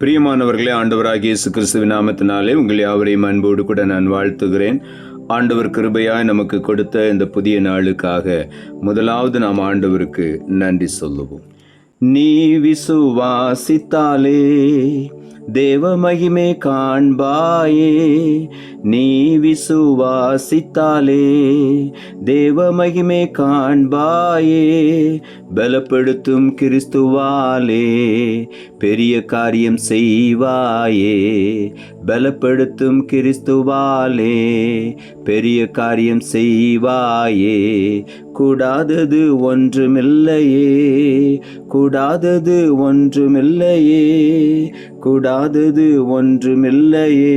பிரியமானவர்களே, ஆண்டவராகிய இயேசு கிறிஸ்துவின் நாமத்தினாலே உங்கள் யாவரையும் அன்போடு கூட நான் வாழ்த்துகிறேன். ஆண்டவர் கிருபையாய் நமக்கு கொடுத்த இந்த புதிய நாளுக்காக முதலாவது நாம் ஆண்டவருக்கு நன்றி சொல்லுவோம். நீ விசுவாசித்தாலே தேவ மகிமை காண்பாயே, நீ விசுவாசித்தாலே தேவ மகிமை காண்பாயே, பலப்படுத்தும் கிறிஸ்துவாலே பெரிய காரியம் செய்வாயே, பலப்படுத்தும் கிறிஸ்துவாலே பெரிய காரியம் செய்வாயே, கூடாதது ஒன்றுமில்லையே, கூடாதது ஒன்றுமில்லையே, கூடாதது ஒன்றுமில்லையே,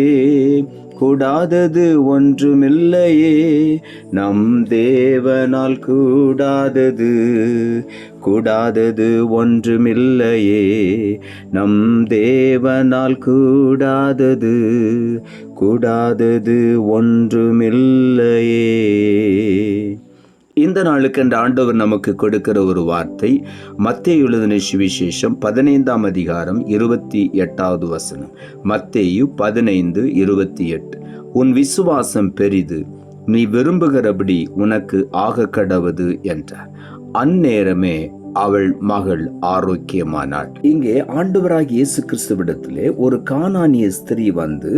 கூடாதது ஒன்றுமில்லையே, நம் தேவனால் கூடாதது, கூடாதது ஒன்றுமில்லையே, நம் தேவனால் கூடாதது, கூடாதது ஒன்றுமில்லையே. இந்த நாளுக்கென்று ஆண்டவர் நமக்கு கொடுக்கிற ஒரு வார்த்தை மத்தேயு எழுதின சுவிசேஷம் 15ஆம் அதிகாரம் 28வது வசனம். மத்தேயு 15:28. உன் விசுவாசம் பெரிது, நீ விரும்புகிறபடி உனக்கு ஆக கடவது என்றார். அந்நேரமே அவள் மகள் ஆரோக்கியமானாள். இங்கே ஆண்டவராகிய இயேசு கிறிஸ்துவிடத்திலே ஒரு கானானிய ஸ்திரீ வந்து,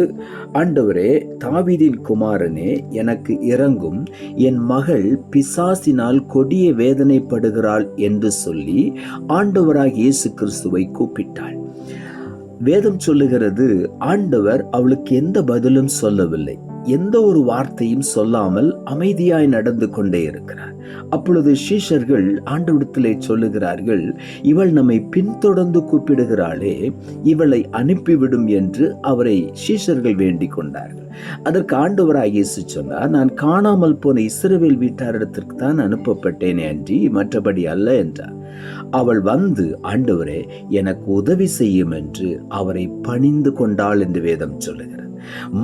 ஆண்டவரே, தாவீதின் குமாரனே, எனக்கு இரங்கும், என் மகள் பிசாசினால் கொடிய வேதனைப்படுகிறாள் என்று சொல்லி ஆண்டவராகிய இயேசு கிறிஸ்துவை கூப்பிட்டாள். வேதம் சொல்லுகிறது, ஆண்டவர் அவளுக்கு எந்த பதிலும் சொல்லவில்லை, எந்த ஒரு வார்த்தையும் சொல்லாமல் அமைதியாய் நடந்து கொண்டே இருக்கிறார். அப்பொழுது சீஷர்கள் ஆண்டவரிடத்திலே சொல்லுகிறார்கள், இவள் நம்மை பின்தொடர்ந்து கூப்பிடுகிறாளே, இவளை அனுப்பிவிடும் என்று அவரை சீஷர்கள் வேண்டிக் கொண்டார்கள். அதற்கு ஆண்டவராகிய இயேசு சொன்னார், நான் காணாமல் போன இஸ்ரவேல் வீட்டாரிடத்திற்கு தான் அனுப்பப்பட்டேனே அன்றி மற்றபடி அல்ல என்றார். அவள் வந்து, ஆண்டவரே, எனக்கு உதவி செய்யும் என்று அவரை பணிந்து கொண்டாள் என்று வேதம் சொல்லுகிறது.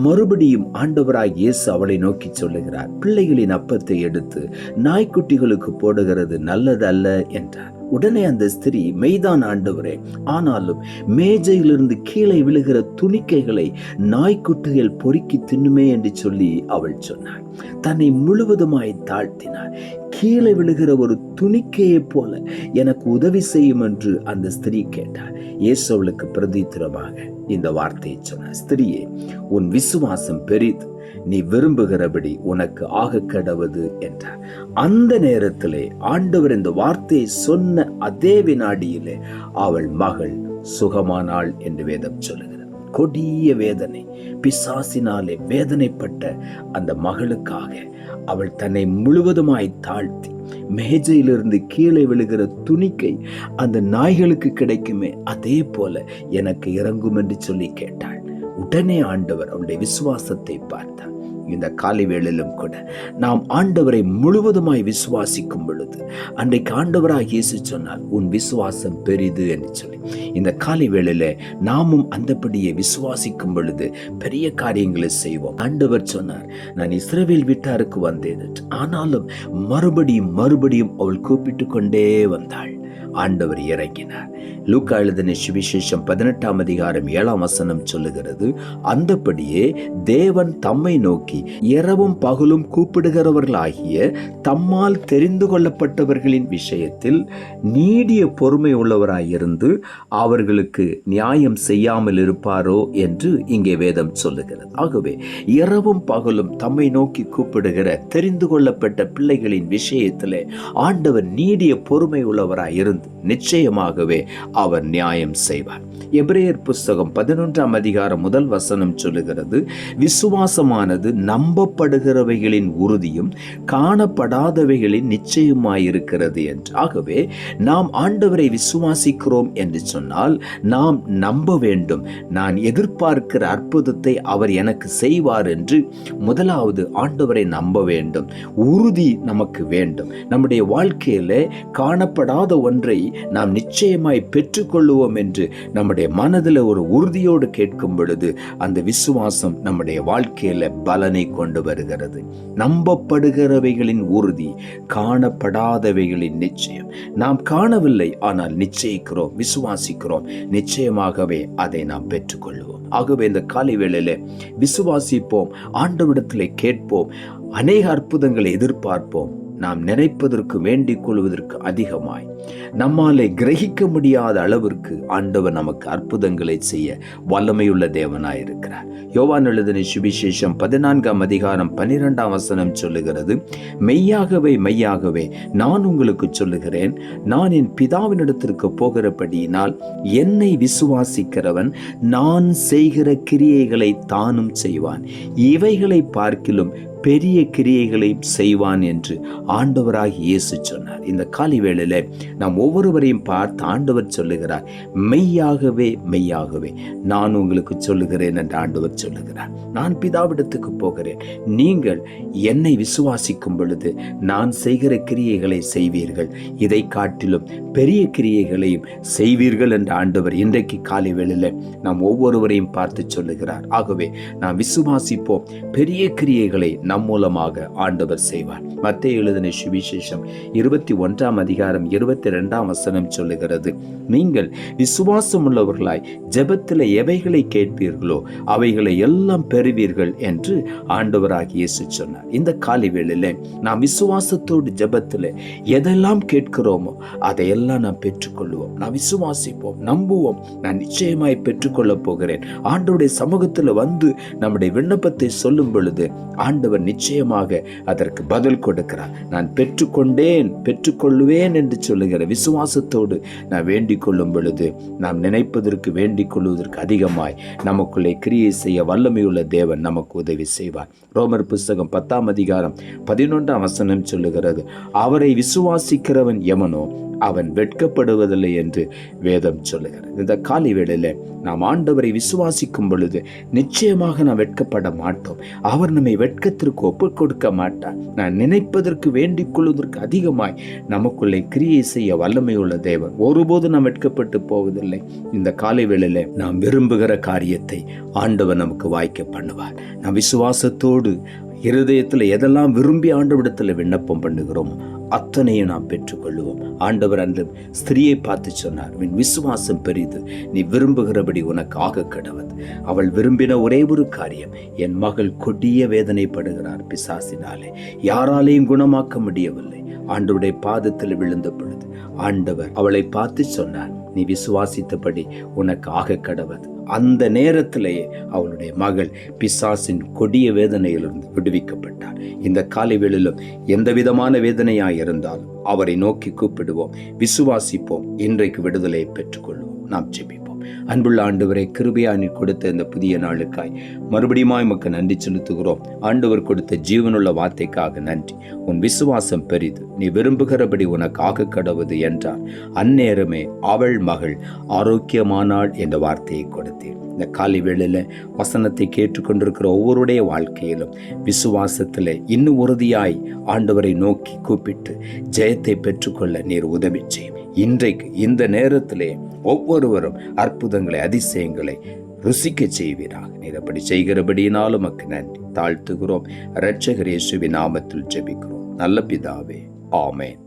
மறுபடியும் ஆண்டவராகிய இயேசு அவளை நோக்கி சொல்லுகிறார், பிள்ளைகளின் அப்பத்தை எடுத்து நாய்க்குட்டிகளுக்கு போடுகிறது நல்லது அல்ல என்றார். உடனே அந்த ஸ்திரீ, மெய்தான் ஆண்டவரே, ஆனாலும் மேஜையிலிருந்து கீழே விழுகிற துணிக்கைகளை நாய்க்குட்டிகள் பொறுக்கி தின்னுமே என்று சொல்லி அவள் சொன்னாள். தன்னை முழுவதுமாய் தாழ்த்தினாள். கீழே விழுகிற ஒரு துணிக்கையை போல எனக்கு உதவி செய்யும் என்று அந்த ஸ்திரீ கேட்டாள். இயேசு அவளுக்கு பிரதித்திரமாக இந்த வார்த்தையை சொன்னார், ஸ்திரீயே, உன் விசுவாசம் பெரிது, நீ விரும்புகிறபடி உனக்கு ஆக கடவது என்றார். அந்த நேரத்திலே ஆண்டவர் இந்த வார்த்தையை சொன்ன அதே வினாடியிலே அவள் மகள் சுகமானாள் என்று வேதம் சொல்லுகிறது. கொடிய வேதனை, பிசாசினாலே வேதனைப்பட்ட அந்த மகளுக்காக அவள் தன்னை முழுவதுமாய் தாழ்த்தி, மேஜையிலிருந்து கீழே விழுகிற துணிக்கை அந்த நாய்களுக்கு கிடைக்குமே, அதே போல எனக்கு இறங்கும் என்று சொல்லி கேட்டாள். உடனே ஆண்டவர் அவளுடைய விசுவாசத்தை பார்த்தார். இந்த காலை வேளையிலும் கூட நாம் ஆண்டவரை முழுவதுமாய் விசுவாசிக்கும் பொழுது, அன்றைக்கு ஆண்டவராக இயேசு சொன்னால், உன் விசுவாசம் பெரிது என்று சொல்லி, இந்த காலை வேளையில நாமும் அந்தபடியே விசுவாசிக்கும் பொழுது பெரிய காரியங்களை செய்வோம். ஆண்டவர் சொன்னார், நான் இஸ்ரவேல் வீட்டாருக்கு வந்தேன், ஆனாலும் மறுபடியும் அவள் கூப்பிட்டு கொண்டே வந்தாள். ஆண்டவர் இறங்கினார். லூக்கா எழுதின சுவிசேஷம் 18ஆம் அதிகாரம் 7ஆம் வசனம் சொல்லுகிறது, அந்தபடியே தேவன் தம்மை நோக்கி இரவும் பகலும் கூப்பிடுகிறவர்களாகிய தம்மால் தெரிந்து கொள்ளப்பட்டவர்களின் விஷயத்தில் நீடிய பொறுமை உள்ளவராயிருந்து அவர்களுக்கு நியாயம் செய்யாமல் இருப்பாரோ என்று இங்கே வேதம் சொல்லுகிறது. ஆகவே இரவும் பகலும் தம்மை நோக்கி கூப்பிடுகிற தெரிந்து கொள்ளப்பட்ட பிள்ளைகளின் விஷயத்திலே ஆண்டவர் நீடிய பொறுமை உள்ளவராயிருந்து நிச்சயமாகவே அவர் நியாயம் செய்வார். எபிரேயர் புஸ்தகம் 11ஆம் அதிகாரம் 1 வசனம் சொல்லுகிறது, விசுவாசமானது நம்பப்படுகிறவைகளின் உறுதியும் காணப்படாதவைகளின் நிச்சயமாயிருக்கிறது என்று. ஆகவே நாம் ஆண்டவரை விசுவாசிக்கிறோம் என்று சொன்னால் நாம் நம்ப வேண்டும். நான் எதிர்பார்க்கிற அற்புதத்தை அவர் எனக்கு செய்வார் என்று முதலாவது ஆண்டவரை நம்ப வேண்டும். உறுதி நமக்கு வேண்டும். நம்முடைய வாழ்க்கையில காணப்படாத ஒன்றை ஒன்றை நாம் நிச்சயமாய் பெற்றுக்கொள்ளுவோம் என்று நம்முடைய மனதில் ஒரு உறுதியோடு கேட்கும் பொழுது அந்த விசுவாசம் நம்முடைய வாழ்க்கையில பலனை கொண்டு வருகிறது. நம்பப்படுகிறவைகளின் உறுதி, காணப்படாதவைகளின் நிச்சயம். நாம் காணவில்லை, ஆனால் நிச்சயிக்கிறோம், விசுவாசிக்கிறோம். நிச்சயமாகவே அதை நாம் பெற்றுக்கொள்வோம். ஆகவே இந்த காலை வேளையில விசுவாசிப்போம், ஆண்டவரிடத்திலே கேட்போம், அநேக அற்புதங்களை எதிர்பார்ப்போம். நாம் நினைப்பதற்கு வேண்டிக் கொள்வதற்கு அதிகமாய் நம்மாலே கிரகிக்க முடியாத அளவிற்கு ஆண்டவர் நமக்கு அற்புதங்களை செய்ய வல்லமையுள்ள தேவனாயிருக்கிறார். யோவான் எழுதின சுவிசேஷம் 14ஆம் அதிகாரம் 12ஆம் வசனம் சொல்லுகிறது, மெய்யாகவே மெய்யாகவே நான் உங்களுக்கு சொல்லுகிறேன், நான் என் பிதாவினிடத்திற்கு போகிறபடியினால் என்னை விசுவாசிக்கிறவன் நான் செய்கிற கிரியைகளை தானும் செய்வான், இவைகளை பார்க்கிலும் பெரிய கிரியைகளை செய்வான் என்று ஆண்டவராகிய இயேசு சொன்னார். இந்த காலை வேளையில நாம் ஒவ்வொருவரையும் பார்த்து ஆண்டவர் சொல்லுகிறார், மெய்யாகவே மெய்யாகவே நான் உங்களுக்கு சொல்லுகிறேன் என்று ஆண்டவர் சொல்லுகிறார். நான் பிதாவிடத்துக்கு போகிறேன், நீங்கள் என்னை விசுவாசிக்கும் பொழுது நான் செய்கிற கிரியைகளை செய்வீர்கள், இதை காட்டிலும் பெரிய கிரியைகளையும் செய்வீர்கள் என்று ஆண்டவர் இன்றைக்கு காலை வேளையில நாம் ஒவ்வொருவரையும் பார்த்து சொல்லுகிறார். ஆகவே நாம் விசுவாசிப்போம், பெரிய கிரியைகளை நம் மூலமாக ஆண்டவர் செய்வார். மத்தேயு எழுதின சுவிசேஷம் 21ஆம் அதிகாரம் 22ஆம் வசனம் சொல்லுகிறது, நீங்கள் விசுவாசம் உள்ளவர்களாய் ஜெபத்தில் எவைகளை கேட்பீர்களோ அவைகளை எல்லாம் பெறுவீர்கள் என்று ஆண்டவராகிய இயேசு சொன்னார். இந்த காலை வேளையில நாம் விசுவாசத்தோடு ஜெபத்தில் எதெல்லாம் கேட்கிறோமோ அதையெல்லாம் நாம் பெற்றுக்கொள்வோம். நாம் விசுவாசிப்போம், நம்புவோம், நான் நிச்சயமாய் பெற்றுக்கொள்ளப் போகிறேன். ஆண்டவருடைய சமூகத்தில் வந்து நம்முடைய விண்ணப்பத்தை சொல்லும் பொழுது ஆண்டவர் நிச்சயமாக அதற்கு பதில் கொடுக்கிறார். நான் பெற்றுக்கொண்டேன், பெற்றுக்கொள்வேன் என்று சொல்லுகிற விசுவாசத்தோடு நான் வேண்டிக் கொள்ளும் பொழுது நாம் நினைப்பதற்கு வேண்டிக் கொள்வதற்கு அதிகமாய் நமக்குள்ளே கிரியை செய்ய வல்லமையுள்ள தேவன் நமக்கு உதவி செய்வார். ரோமர் புஸ்தகம் 10ஆம் அதிகாரம் 11ஆம் வசனம் சொல்லுகிறது, அவரை விசுவாசிக்கிறவன் எவனோ அவன் வெட்கப்படுவதில்லை என்று வேதம் சொல்லுகிறது. இந்த காலை வேளையில நாம் ஆண்டவரை விசுவாசிக்கும் பொழுது நிச்சயமாக நாம் வெட்கப்பட மாட்டோம். அவர் நம்மை வெட்கத்திற்கு ஒப்புக் கொடுக்க மாட்டார். நான் நினைப்பதற்கு வேண்டிக் கொள்வதற்கு அதிகமாய் நமக்குள்ளே கிரியை செய்ய வல்லமையுள்ள தேவன். ஒருபோது நாம் வெட்கப்பட்டு போவதில்லை. இந்த காலை வேளையில நாம் விரும்புகிற காரியத்தை ஆண்டவர் நமக்கு வாய்க்க பண்ணுவார். நாம் விசுவாசத்தோடு இருதயத்தில் எதெல்லாம் விரும்பி ஆண்டவரிடத்தில் விண்ணப்பம் பண்ணுகிறோம் அத்தனையும் நாம் பெற்றுக்கொள்வோம். ஆண்டவர் அந்த ஸ்திரியை பார்த்து சொன்னார், உன் விசுவாசம் பெரிது, நீ விரும்புகிறபடி உனக்கு ஆக கடவது. அவள் விரும்பின ஒரே ஒரு காரியம், என் மகள் கொடிய வேதனைப்படுகிறார் பிசாசினாலே, யாராலையும் குணமாக்க முடியவில்லை. ஆண்டவருடைய பாதத்தில் விழுந்த பொழுது ஆண்டவர் அவளை பார்த்து சொன்னார், நீ விசுவாசித்தபடி உனக்கு ஆக கடவது. அந்த நேரத்திலேயே அவளுடைய மகள் பிசாசின் கொடிய வேதனையிலிருந்து விடுவிக்கப்பட்டார். இந்த காலை வேளையிலும் எந்த விதமான வேதனையாய் இருந்தாலும் அவரை நோக்கி கூப்பிடுவோம், விசுவாசிப்போம், இன்றைக்கு விடுதலையை பெற்றுக்கொள்வோம். நாம் ஜெபிப்போம். அன்புள்ள ஆண்டவரை, கிருபையா நீ கொடுத்த இந்த புதிய நாளுக்காய் மறுபடியும் உமக்கு நன்றி செலுத்துகிறோம். ஆண்டவர் கொடுத்த ஜீவனுள்ள வார்த்தைக்காக நன்றி. உன் விசுவாசம் பெரிது, நீ விரும்புகிறபடி உனக்கு ஆக கடவுது என்றார். அந்நேரமே அவள் மகள் ஆரோக்கியமானாள் என்ற வார்த்தையை கொடுத்தேன். இந்த காலை வேளையில வசனத்தை கேட்டுக்கொண்டிருக்கிற ஒவ்வொருடைய வாழ்க்கையிலும் விசுவாசத்தில் இன்னும் உறுதியாய் ஆண்டவரை நோக்கி கூப்பிட்டு ஜெயத்தை பெற்றுக்கொள்ள நீர் உதவி செய்யும். இன்றைக்கு இந்த நேரத்திலே ஒவ்வொருவரும் அற்புதங்களை, அதிசயங்களை ருசிக்க செய்வீராக. நீர் அப்படி செய்கிறபடியினாலும் உமக்கு நன்றி தாழ்த்துகிறோம். இரட்சகர் இயேசுவின் நாமத்தில் ஜெபிக்கிறோம் நல்ல பிதாவே, ஆமென்.